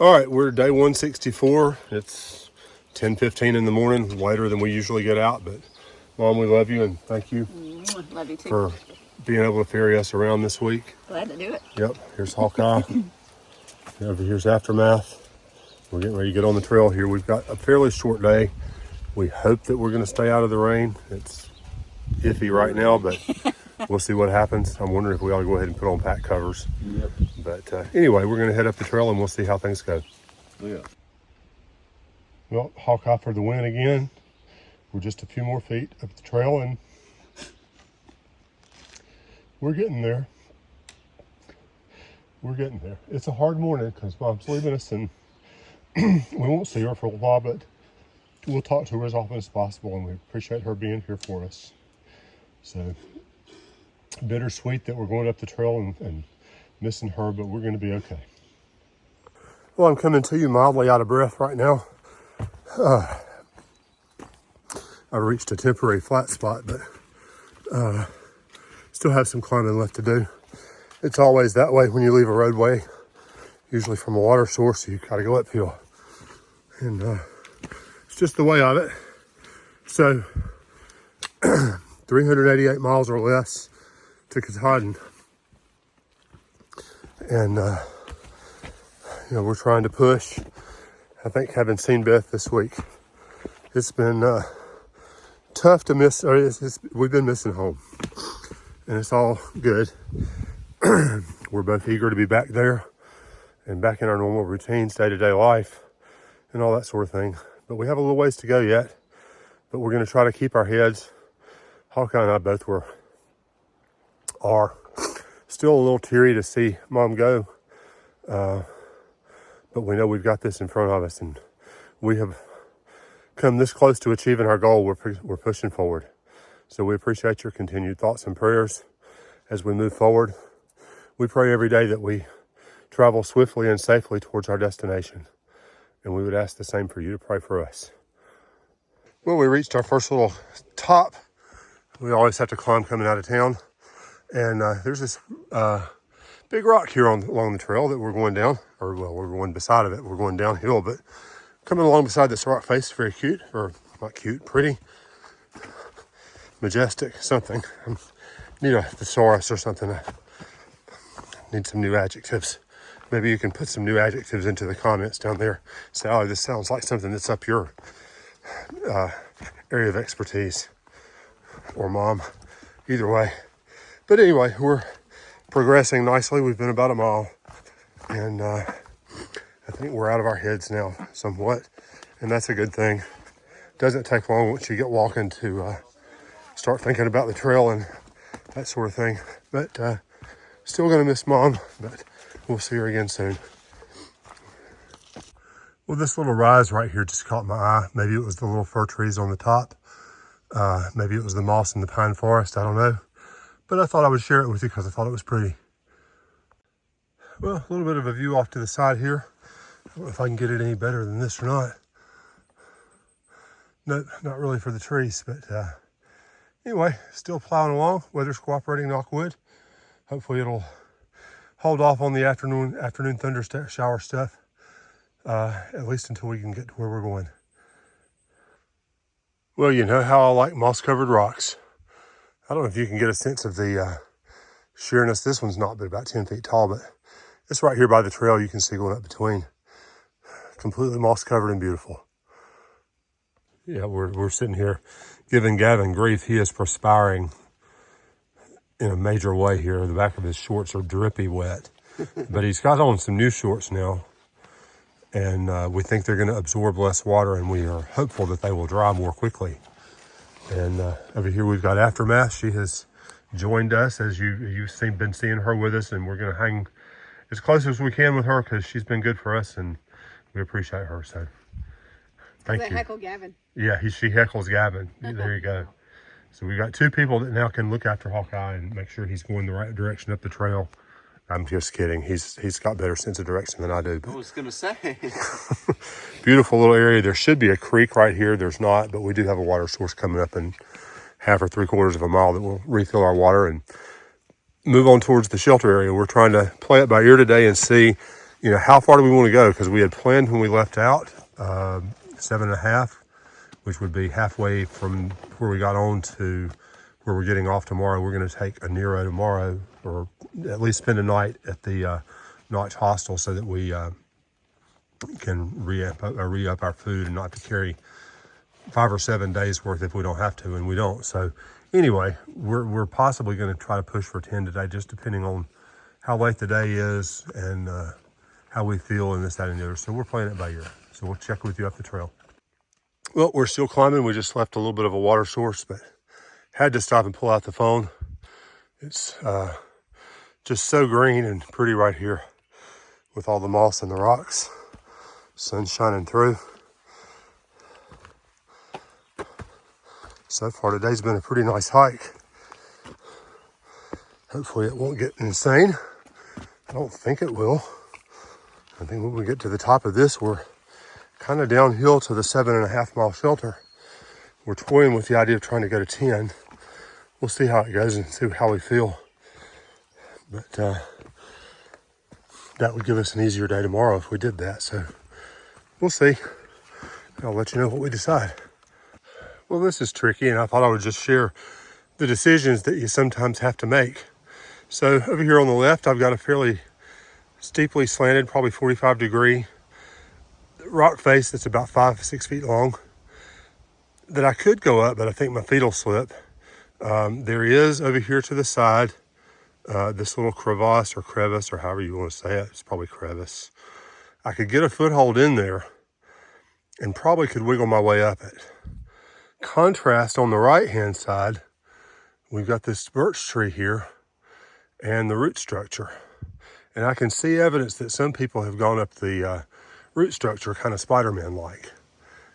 All right, we're day 164. It's 10:15 in the morning, later than we usually get out. But Mom, we love you and thank you Love you too. for being able to ferry us around this week. Glad to do it. Yep, here's Hawkeye. Over here's Aftermath. We're getting ready to get on the trail here. We've got a fairly short day. We hope that we're going to stay out of the rain. It's iffy right now, but we'll see what happens. I'm wondering if we ought to go ahead and put on pack covers. Yep. But anyway, we're going to head up the trail and we'll see how things go. Yeah. Well, Hawkeye for the win again. We're just a few more feet up the trail and we're getting there. We're getting there. It's a hard morning because Mom's leaving us and we won't see her for a while, but we'll talk to her as often as possible and we appreciate her being here for us. So bittersweet that we're going up the trail and missing her, but we're going to be okay. Well, I'm coming to you mildly out of breath right now. I reached a temporary flat spot, but still have some climbing left to do. It's always that way when you leave a roadway, usually from a water source, so you got to go uphill. And it's just the way of it. So 388 miles or less to Katahdin. And, we're trying to push. I think having seen Beth this week, it's been tough to miss, we've been missing home. And it's all good. We're both eager to be back there and back in our normal routines, day-to-day life, and all that sort of thing. But we have a little ways to go yet. But we're going to try to keep our heads. Hawkeye and I both are still a little teary to see Mom go. But we know we've got this in front of us, and we have come this close to achieving our goal. We're pushing forward. So we appreciate your continued thoughts and prayers as we move forward. We pray every day that we travel swiftly and safely towards our destination. And we would ask the same for you to pray for us. Well, we reached our first little top. We always have to climb coming out of town. And there's this big rock here along the trail that we're going down. Or, well, we're going beside of it. We're going downhill. But coming along beside this rock face, very cute. Or not cute, pretty. Majestic, something. I need a thesaurus or something. I need some new adjectives. Maybe you can put some new adjectives into the comments down there. Say, oh, this sounds like something that's up your area of expertise. Or Mom. Either way. But anyway, we're progressing nicely. We've been about a mile. And I think we're out of our heads now somewhat. And that's a good thing. Doesn't take long once you get walking to start thinking about the trail and that sort of thing. But still going to miss Mom. But we'll see her again soon. Well, this little rise right here just caught my eye. Maybe it was the little fir trees on the top. Maybe it was the moss in the pine forest. I don't know. But I thought I would share it with you because I thought it was pretty. Well, a little bit of a view off to the side here. I don't know if I can get it any better than this or not. Nope, not really for the trees. But anyway, still plowing along. Weather's cooperating, knock wood. Hopefully it'll hold off on the afternoon thunder shower stuff. At least until we can get to where we're going. Well, you know how I like moss-covered rocks. I don't know if you can get a sense of the sheerness. This one's not but about 10 feet tall, but it's right here by the trail. You can see going up between. Completely moss-covered and beautiful. Yeah, we're sitting here giving Gavin grief. He is perspiring in a major way here. The back of his shorts are drippy wet. But he's got on some new shorts now. And we think they're going to absorb less water, and we are hopeful that they will dry more quickly. And over here we've got Aftermath. She has joined us, as you've been seeing her with us, and we're going to hang as close as we can with her because she's been good for us, and we appreciate her. So thank you. Heckle Gavin. Yeah, she heckles Gavin. There you go. So we've got two people that now can look after Hawkeye and make sure he's going the right direction up the trail. I'm just kidding. He's got better sense of direction than I do. I was gonna say. Beautiful little area. There should be a creek right here. There's not, but we do have a water source coming up in 1/2 or 3/4 of a mile that will refill our water and move on towards the shelter area. We're trying to play it by ear today and see you know, how far do we want to go? Because we had planned when we left out 7.5, which would be halfway from where we got on to where we're getting off tomorrow. We're going to take a Nero tomorrow, or at least spend a night at the Notch Hostel so that we can re-up our food and not to carry 5 or 7 days worth if we don't have to, and we don't. So anyway, we're possibly going to try to push for 10 today, just depending on how late the day is and how we feel and this, that, and the other. So we're playing it by ear. So we'll check with you up the trail. Well, we're still climbing. We just left a little bit of a water source, but had to stop and pull out the phone. It's just so green and pretty right here with all the moss and the rocks. Sun's shining through. So far today's been a pretty nice hike. Hopefully it won't get insane. I don't think it will. I think when we get to the top of this, we're kind of downhill to the 7.5 mile shelter. We're toying with the idea of trying to go to 10. We'll see how it goes and see how we feel. But that would give us an easier day tomorrow if we did that. So we'll see. I'll let you know what we decide. Well, this is tricky, and I thought I would just share the decisions that you sometimes have to make. So over here on the left, I've got a fairly steeply slanted, probably 45-degree rock face that's about 5-6 feet long that I could go up, but I think my feet will slip. There is over here to the side this little crevasse or however you want to say it. It's probably crevice. I could get a foothold in there and probably could wiggle my way up it. Contrast on the right hand side, we've got this birch tree here and the root structure. And I can see evidence that some people have gone up the root structure kind of Spider-Man like.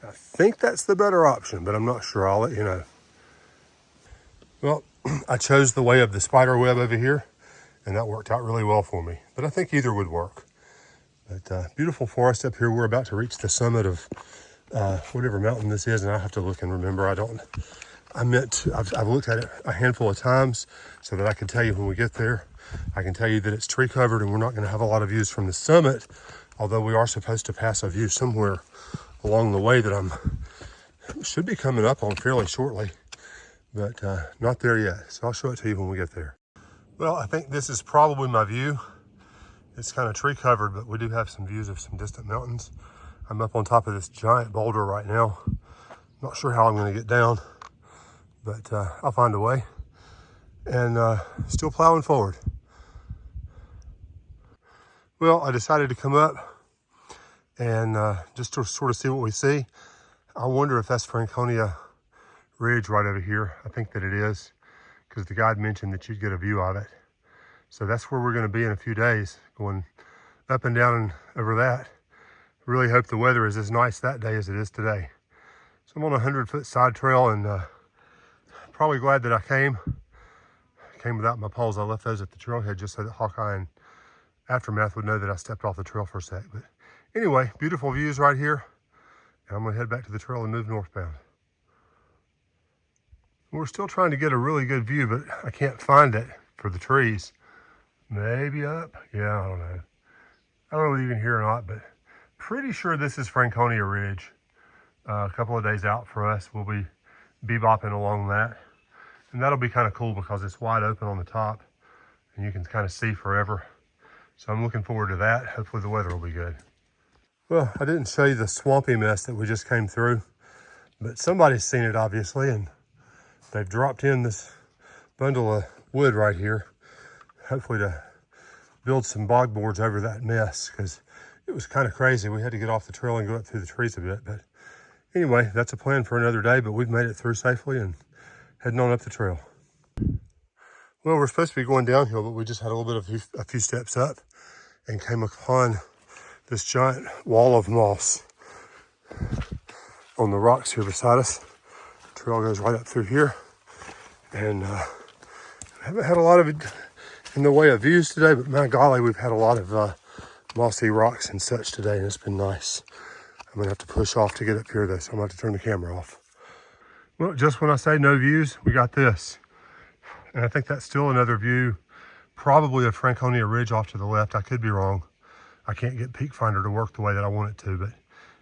I think that's the better option, but I'm not sure. I'll let you know. Well, I chose the way of the spider web over here, and that worked out really well for me. But I think either would work. But beautiful forest up here. We're about to reach the summit of whatever mountain this is, and I have to look and remember. I've looked at it a handful of times so that I can tell you when we get there. I can tell you that it's tree covered and we're not going to have a lot of views from the summit, although we are supposed to pass a view somewhere along the way that should be coming up on fairly shortly, but not there yet. So I'll show it to you when we get there. Well, I think this is probably my view. It's kind of tree covered, but we do have some views of some distant mountains. I'm up on top of this giant boulder right now. Not sure how I'm going to get down, but I'll find a way. And still plowing forward. Well, I decided to come up and just to sort of see what we see. I wonder if that's Franconia Ridge right over here. I think that it is, because the guide mentioned that you'd get a view of it. So that's where we're going to be in a few days, going up and down and over that. Really hope the weather is as nice that day as it is today. So I'm on a 100-foot side trail, and probably glad that I came without my poles. I left those at the trailhead just so that Hawkeye and Aftermath would know that I stepped off the trail for a sec. But anyway, beautiful views right here. And I'm gonna head back to the trail and move northbound. We're still trying to get a really good view, but I can't find it for the trees. Maybe up? Yeah, I don't know. I don't know whether you can hear or not, but pretty sure this is Franconia Ridge. A couple of days out for us. We'll be bebopping along that. And that'll be kind of cool because it's wide open on the top and you can kind of see forever. So I'm looking forward to that. Hopefully the weather will be good. Well, I didn't show you the swampy mess that we just came through, but somebody's seen it obviously, and they've dropped in this bundle of wood right here, hopefully to build some bog boards over that mess, because it was kind of crazy. We had to get off the trail and go up through the trees a bit, but anyway, that's a plan for another day, but we've made it through safely and heading on up the trail. Well, we're supposed to be going downhill, but we just had a little bit of a few steps up and came upon this giant wall of moss on the rocks here beside us. The trail goes right up through here, and I haven't had a lot of it in the way of views today, but my golly, we've had a lot of mossy rocks and such today, and it's been nice. I'm gonna have to push off to get up here though, so I'm gonna have to turn the camera off. Well, just when I say no views, we got this. And I think that's still another view, probably of Franconia Ridge off to the left. I could be wrong. I can't get Peak Finder to work the way that I want it to. But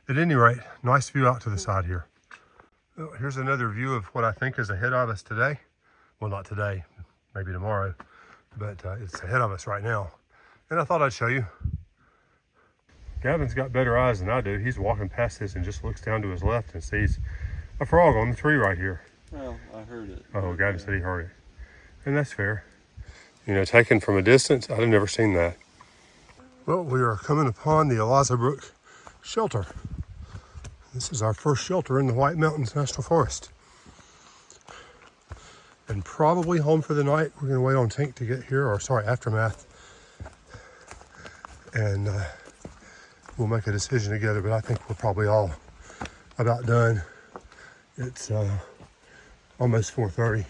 at any rate, nice view out to the side here. Well, here's another view of what I think is ahead of us today. Well, not today, maybe tomorrow, but it's ahead of us right now. And I thought I'd show you. Gavin's got better eyes than I do. He's walking past this and just looks down to his left and sees a frog on the tree right here. Well, I heard it. Oh, Gavin said he heard it. And that's fair. You know, taken from a distance, I've never seen that. Well, we are coming upon the Eliza Brook Shelter. This is our first shelter in the White Mountains National Forest. And probably home for the night. We're gonna wait on Tink to get here, or sorry, Aftermath. And we'll make a decision together, but I think we're probably all about done. It's almost 4:30.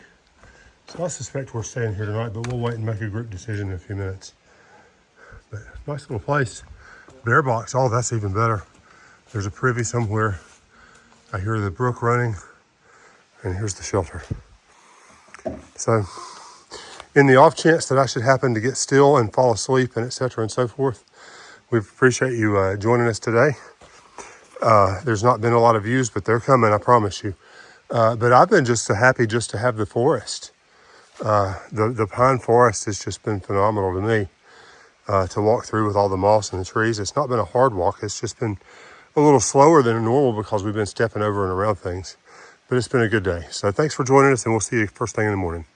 So I suspect we're staying here tonight, but we'll wait and make a group decision in a few minutes. But nice little place. Bear box, oh, that's even better. There's a privy somewhere. I hear the brook running, and here's the shelter. So, in the off chance that I should happen to get still and fall asleep and etc. and so forth, we appreciate you joining us today. There's not been a lot of views, but they're coming, I promise you. But I've been just so happy just to have the forest. The pine forest has just been phenomenal to me to walk through with all the moss and the trees. It's not been a hard walk. It's just been a little slower than normal because we've been stepping over and around things. But it's been a good day. So thanks for joining us, and we'll see you first thing in the morning.